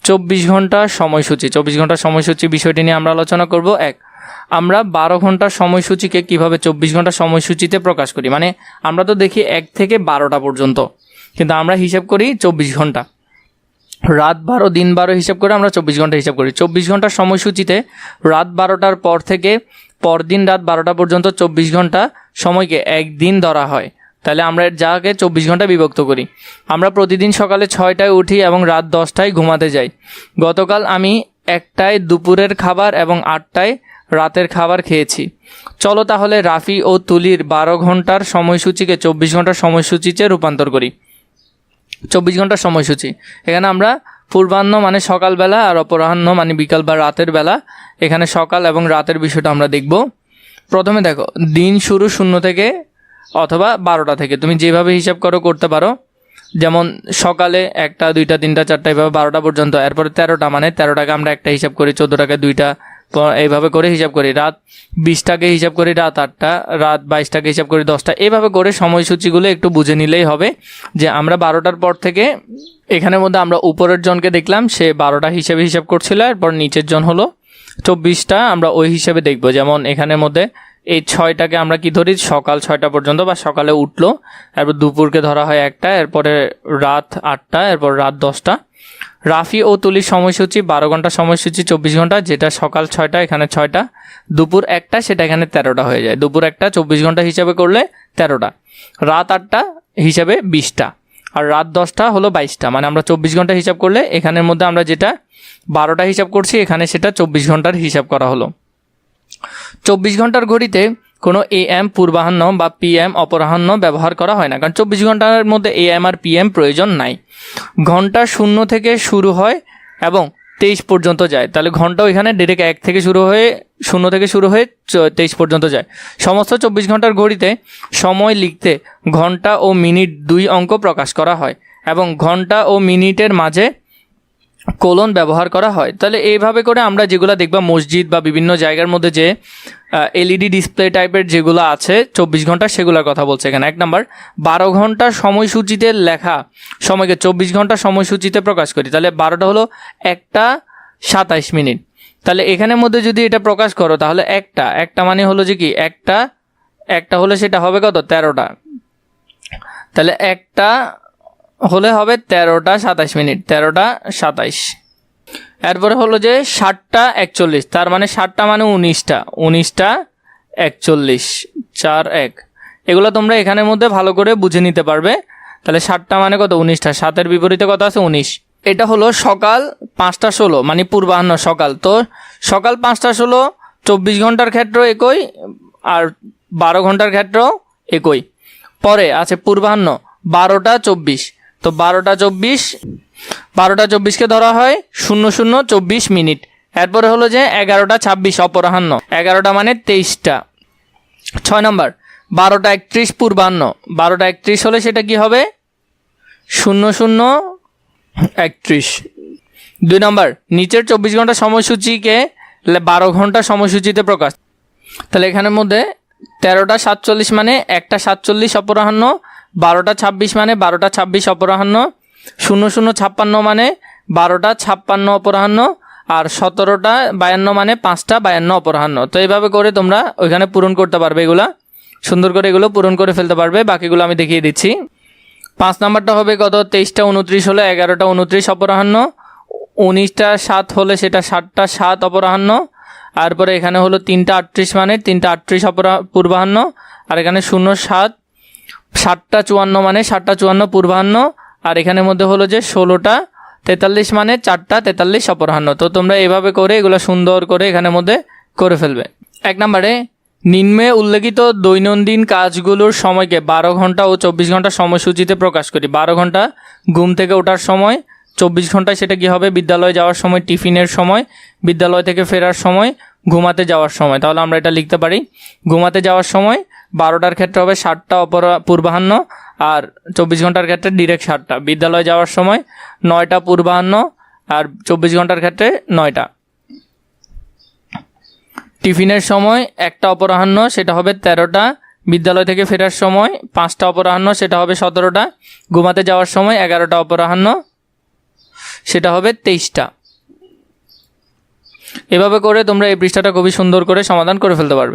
24 ঘন্টা সময়সূচি। 24 ঘন্টা সময়সূচি বিষয়টি নিয়ে আমরা আলোচনা করব। আমরা 12 ঘন্টার সময়সূচিকে কিভাবে 24 ঘন্টা সময়সূচিতে প্রকাশ করি। মানে আমরা তো দেখি 1 থেকে 12টা পর্যন্ত, কিন্তু আমরা হিসাব করি 24 ঘন্টা। রাত 12 দিন 12 হিসাব করে আমরা 24 ঘন্টা হিসাব করি। 24 ঘন্টার সময়সূচিতে রাত 12টার পর থেকে পরদিন রাত 12টা পর্যন্ত 24 ঘন্টা সময়কে একদিন ধরা হয়। তাহলে আমরা যাকে 24 ঘন্টা বিভক্ত করি। আমরা প্রতিদিন সকালে 6টায় উঠি এবং রাত 10টায় ঘুমাতে যাই। গতকাল আমি 1টায় দুপুরের খাবার এবং 8টায় রাতের খাবার খেয়েছি। চলো তাহলে রাফি ও তুলির 12 ঘন্টার সময়সূচিকে 24 ঘন্টার সময়সূচিতে রূপান্তর করি। 24 ঘন্টার সময়সূচি, এখানে আমরা পূর্বাহ্ন মানে সকালবেলা আর অপরাহ্ন মানে বিকাল বা রাতের বেলা, এখানে সকাল এবং রাতের বিষয়টা আমরা দেখব। প্রথমে দেখো, দিন শুরু 0 থেকে অথবা 12টা থেকে, তুমি যেভাবে হিসাব করতে পারো। যেমন সকালে 1টা 2টা 3টা 4টা এভাবে 12টা পর্যন্ত। এরপরে 13টা মানে 13টাকে আমরা 1টা হিসাব করি, 14টাকে 2টা, এইভাবে করে হিসাব করি। রাত 20টাকে হিসাব করি রাত 8টা, রাত 22টাকে হিসাব করি 10টা। এইভাবে করে সময়সূচিগুলো একটু বুঝে নিলেই হবে যে আমরা 12টার পর থেকে, এখানের মধ্যে আমরা উপরের জনকে দেখলাম সে 12টা হিসাবে হিসাব করছিল, এরপর নিচের জন হলো 24টা, আমরা ওই হিসাবে দেখব। যেমন এখানের মধ্যে এই 6টাকে আমরা কি ধরি, সকাল 6টা পর্যন্ত বা সকালে উঠলো, এরপর দুপুরকে ধরা হয় 1টা, এরপরে রাত 8টা, এরপর রাত 10টা। রাফি ও তুলির সময়সূচি 12 ঘন্টা সময়সূচি 24 ঘন্টা, যেটা সকাল 6টা এখানে 6টা, দুপুর 1টা সেটা এখানে 13টা হয়ে যায়। দুপুর 1টা 24 ঘন্টা হিসাবে করলে 13টা, রাত 8টা হিসাবে 20টা, আর রাত 10টা হলো 22টা। মানে আমরা 24 ঘন্টা হিসাব করলে এখানের মধ্যে আমরা যেটা 12টা হিসাব করছি এখানে সেটা 24 ঘন্টার হিসাব করা হলো। 24 ঘন্টার ঘড়িতে কোনো AM পূর্বাহ্ন বা PM অপরাহ্ন ব্যবহার করা হয় না, কারণ 24 ঘন্টার মধ্যে AM আর PM প্রয়োজন নাই। ঘন্টা 0 থেকে শুরু হয় এবং 23 পর্যন্ত যায়। তাহলে ঘন্টাও এখানে ডিরেক্ট 1 থেকে শুরু হয়ে 0 থেকে শুরু হয়ে 23 পর্যন্ত যায়। সমস্ত 24 ঘন্টার ঘড়িতে সময় লিখতে ঘন্টা ও মিনিট 2 অঙ্ক প্রকাশ করা হয় এবং ঘন্টা ও মিনিটের মাঝে কোলন ব্যবহার করা হয়। তাহলে এইভাবে করে আমরা যেগুলো দেখবা মসজিদ বা বিভিন্ন জায়গার মধ্যে যে LED ডিসপ্লে টাইপের যেগুলো আছে 24 ঘন্টা, সেগুলোর কথা বলছে এখানে। 1 নাম্বার, 12 ঘন্টা সময়সূচিতে লেখা সময়কে 24 ঘন্টা সময়সূচিতে প্রকাশ করি। তাহলে 12টা হলো 1টা 27 মিনিট। তাহলে এখানের মধ্যে যদি এটা প্রকাশ করো তাহলে একটা মানে হলো যে কি একটা হলে সেটা হবে কত, 13টা। তাহলে একটা হলে হবে 13টা 27 মিনিট, 13টা 27। এরপরে হলো যে 7টা 41, তার মানে 7টা মানে 19টা 41, 4 1। এগুলো তোমরা এখানের মধ্যে ভালো করে বুঝে নিতে পারবে। তাহলে 7টা মানে কত, 19টা, 7-এর বিপরীতে কত আছে, 19। এটা হলো সকাল 5টা 16 মানে পূর্বাহ্ন সকাল। তো সকাল 5টা 16 24 ঘন্টার ক্ষেত্রেও একই আর 12 ঘন্টার ক্ষেত্রেও একই। পরে আছে পূর্বাহ্ন 12টা 24। তো 12টা 24কে ধরা হয় 00:24 মিনিট। এরপরে হলো যে 11টা 26 অপরাহ্ন, 11টা মানে 23টা। 6 নম্বর, 12টা 31 পূর্বাহ্ন। 12টা 31 হলে সেটা কি হবে, 00:31। 2 নম্বর, নিচের 24 ঘন্টা সময়সূচিকে 12 ঘন্টা সময়সূচিতে প্রকাশ। তাহলে এখানের মধ্যে 13টা 47 মানে 1টা 47 অপরাহ্ন, 12টা 26 মানে 12টা 26 অপরাহ্ন, 00:56 মানে 12টা 56 অপরাহ্ন, আর 17টা 52 মানে 5টা 52 অপরাহ্ন। তো এইভাবে করে তোমরা ওইখানে পূরণ করতে পারবে, এগুলা সুন্দর করে এগুলো পূরণ করে ফেলতে পারবে। বাকিগুলো আমি দেখিয়ে দিচ্ছি। 5 নাম্বারটা হবে কত, 23টা 29 হলে 11টা 29 অপরাহ্ন, 19টা 7 হলে সেটা 7টা 7 অপরাহ্ন, তারপরে এখানে হলো 3টা 38 মানে 3টা 38 পূর্বাহ্ন, আর এখানে 07 7টা 54 মানে 7টা 54 পূর্বাহ্ন, আর এখানের মধ্যে হলো যে 16টা 43 মানে 4টা 43 অপরাহ্ন। তো তোমরা এভাবে করে এগুলো সুন্দর করে এখানের মধ্যে করে ফেলবে। 1 নম্বরে, নিম্নে উল্লেখিত দৈনন্দিন কাজগুলোর সময়কে 12 ঘন্টা ও 24 ঘন্টা সময়সূচিতে প্রকাশ করি। 12 ঘন্টা ঘুম থেকে ওঠার সময়, 24 ঘন্টায় সেটা কি হবে, বিদ্যালয়ে যাওয়ার সময়, টিফিনের সময়, বিদ্যালয় থেকে ফেরার সময়, ঘুমাতে যাওয়ার সময়। তাহলে আমরা এটা লিখতে পারি, ঘুমাতে যাওয়ার সময় 12টার ক্ষেত্রে হবে 7টা পূর্বাহ্ন, আর 24 ঘন্টার ক্ষেত্রে ডিরেক্ট 7টা। বিদ্যালয়ে যাওয়ার সময় 9টা পূর্বাহ্ন, আর 24 ঘন্টার ক্ষেত্রে 9টা। টিফিনের সময় 1টা অপরাহ্ন, সেটা হবে 13টা। বিদ্যালয় থেকে ফেরার সময় 5টা অপরাহ্ন, সেটা হবে 17টা। ঘুমাতে যাওয়ার সময় 11টা অপরাহ্ন, সেটা হবে 23টা। এভাবে করে তোমরা এই পৃষ্ঠাটা খুবই সুন্দর করে সমাধান করে ফেলতে পারবে।